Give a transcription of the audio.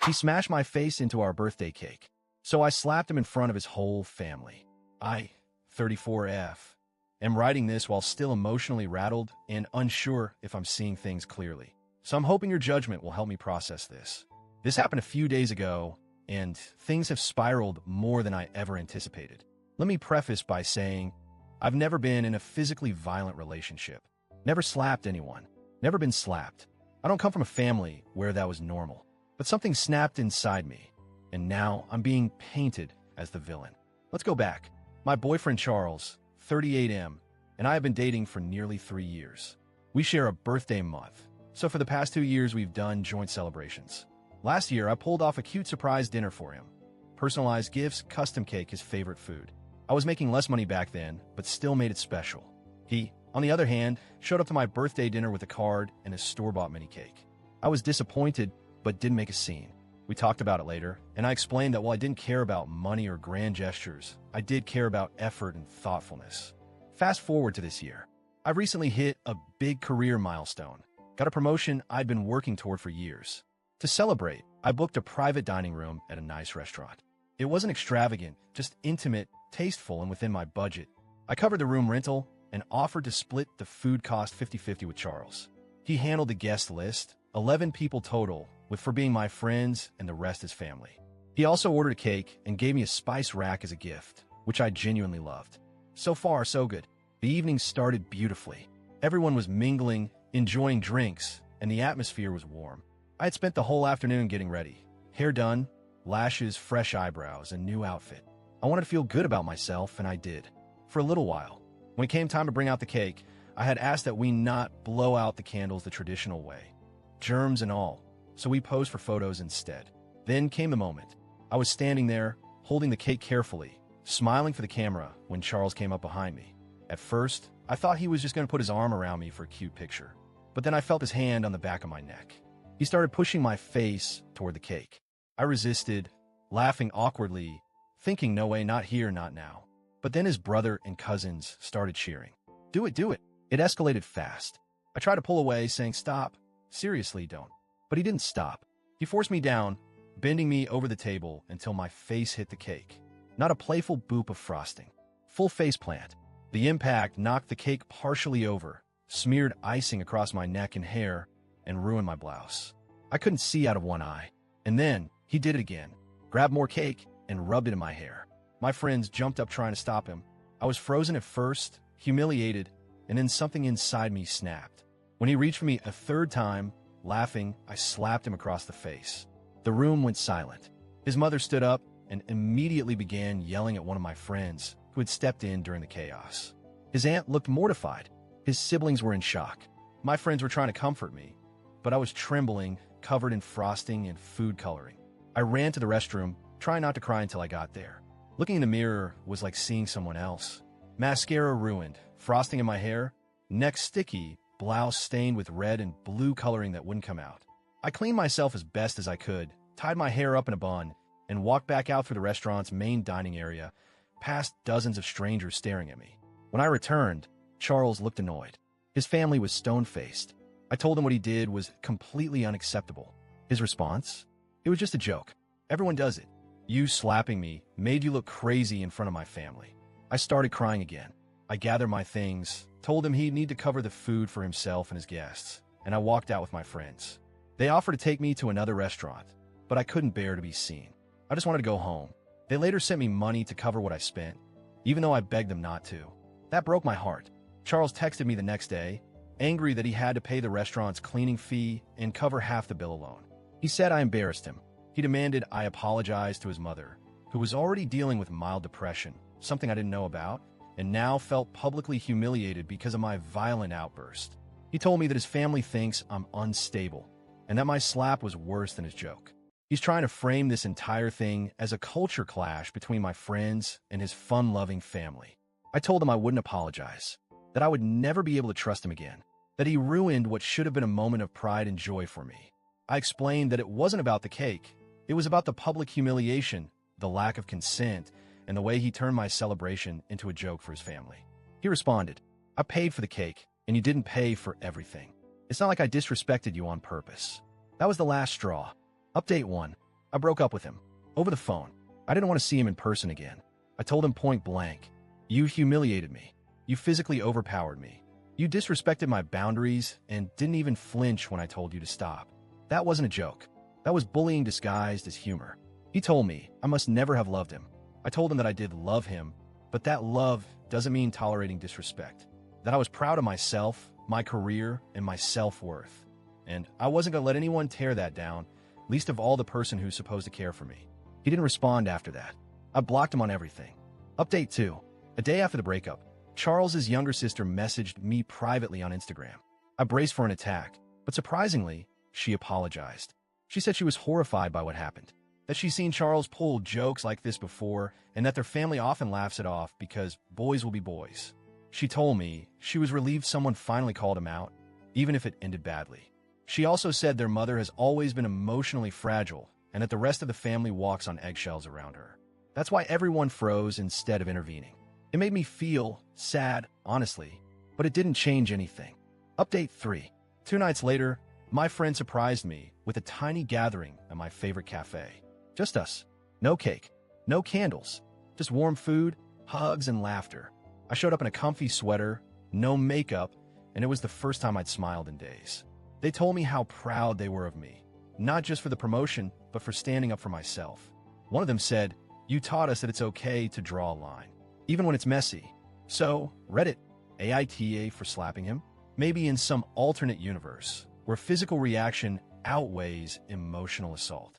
He smashed my face into our birthday cake, so I slapped him in front of his whole family. I, 34F, am writing this while still emotionally rattled and unsure if I'm seeing things clearly. So I'm hoping your judgment will help me process this. This happened a few days ago, and things have spiraled more than I ever anticipated. Let me preface by saying, I've never been in a physically violent relationship. Never slapped anyone. Never been slapped. I don't come from a family where that was normal. But something snapped inside me, and now I'm being painted as the villain. Let's go back. My boyfriend Charles, 38M, and I have been dating for nearly 3 years. We share a birthday month, so for the past 2 years we've done joint celebrations. Last year I pulled off a cute surprise dinner for him. Personalized gifts, custom cake, his favorite food. I was making less money back then, but still made it special. He, on the other hand, showed up to my birthday dinner with a card and a store-bought mini cake. I was disappointed, but didn't make a scene. We talked about it later, and I explained that while I didn't care about money or grand gestures, I did care about effort and thoughtfulness. Fast forward to this year. I've recently hit a big career milestone. Got a promotion I'd been working toward for years. To celebrate, I booked a private dining room at a nice restaurant. It wasn't extravagant, just intimate, tasteful, and within my budget. I covered the room rental and offered to split the food cost 50-50 with Charles. He handled the guest list, 11 people total, with for being my friends and the rest his family. He also ordered a cake and gave me a spice rack as a gift, which I genuinely loved. So far, so good. The evening started beautifully. Everyone was mingling, enjoying drinks, and the atmosphere was warm. I had spent the whole afternoon getting ready. Hair done, lashes, fresh eyebrows, and new outfit. I wanted to feel good about myself, and I did. For a little while. When it came time to bring out the cake, I had asked that we not blow out the candles the traditional way. Germs and all. So we posed for photos instead. Then came the moment. I was standing there, holding the cake carefully, smiling for the camera when Charles came up behind me. At first, I thought he was just going to put his arm around me for a cute picture. But then I felt his hand on the back of my neck. He started pushing my face toward the cake. I resisted, laughing awkwardly, thinking no way, not here, not now. But then his brother and cousins started cheering. Do it, do it. It escalated fast. I tried to pull away, saying, stop. Seriously, don't. But he didn't stop. He forced me down, bending me over the table until my face hit the cake. Not a playful boop of frosting. Full face plant. The impact knocked the cake partially over, smeared icing across my neck and hair, and ruined my blouse. I couldn't see out of one eye. And then he did it again. Grabbed more cake and rubbed it in my hair. My friends jumped up trying to stop him. I was frozen at first, humiliated, and then something inside me snapped. When he reached for me a third time, laughing, I slapped him across the face. The room went silent. His mother stood up and immediately began yelling at one of my friends who had stepped in during the chaos. His aunt looked mortified. His siblings were in shock. My friends were trying to comfort me, but I was trembling, covered in frosting and food coloring. I ran to the restroom, trying not to cry until I got there. Looking in the mirror was like seeing someone else. Mascara ruined, frosting in my hair, neck sticky, blouse stained with red and blue coloring that wouldn't come out. I cleaned myself as best as I could, tied my hair up in a bun, and walked back out through the restaurant's main dining area, past dozens of strangers staring at me. When I returned, Charles looked annoyed. His family was stone-faced. I told him what he did was completely unacceptable. His response? It was just a joke. Everyone does it. You slapping me made you look crazy in front of my family. I started crying again. I gathered my things, told him he'd need to cover the food for himself and his guests, and I walked out with my friends. They offered to take me to another restaurant, but I couldn't bear to be seen. I just wanted to go home. They later sent me money to cover what I spent, even though I begged them not to. That broke my heart. Charles texted me the next day, angry that he had to pay the restaurant's cleaning fee and cover half the bill alone. He said I embarrassed him. He demanded I apologize to his mother, who was already dealing with mild depression, something I didn't know about, and now felt publicly humiliated because of my violent outburst. He told me that his family thinks I'm unstable, and that my slap was worse than his joke. He's trying to frame this entire thing as a culture clash between my friends and his fun-loving family. I told him I wouldn't apologize, that I would never be able to trust him again, that he ruined what should have been a moment of pride and joy for me. I explained that it wasn't about the cake. It was about the public humiliation, the lack of consent, and the way he turned my celebration into a joke for his family. He responded, I paid for the cake, and you didn't pay for everything. It's not like I disrespected you on purpose. That was the last straw. Update 1. I broke up with him. Over the phone. I didn't want to see him in person again. I told him point blank, "You humiliated me. You physically overpowered me. You disrespected my boundaries and didn't even flinch when I told you to stop." That wasn't a joke. That was bullying disguised as humor. He told me I must never have loved him. I told him that I did love him, but that love doesn't mean tolerating disrespect. That I was proud of myself, my career, and my self-worth. And I wasn't going to let anyone tear that down, least of all the person who's supposed to care for me. He didn't respond after that. I blocked him on everything. Update 2. A day after the breakup, Charles's younger sister messaged me privately on Instagram. I braced for an attack, but surprisingly, she apologized. She said she was horrified by what happened, that she's seen Charles pull jokes like this before, and that their family often laughs it off because boys will be boys. She told me she was relieved someone finally called him out, even if it ended badly. She also said their mother has always been emotionally fragile and that the rest of the family walks on eggshells around her. That's why everyone froze instead of intervening. It made me feel sad, honestly, but it didn't change anything. Update 3. 2 nights later, my friend surprised me with a tiny gathering at my favorite cafe. Just us. No cake, no candles, just warm food, hugs, and laughter. I showed up in a comfy sweater, no makeup, and it was the first time I'd smiled in days. They told me how proud they were of me, not just for the promotion, but for standing up for myself. One of them said, "You taught us that it's okay to draw a line, even when it's messy." So, Reddit, AITA for slapping him? Maybe in some alternate universe, where physical reaction outweighs emotional assault.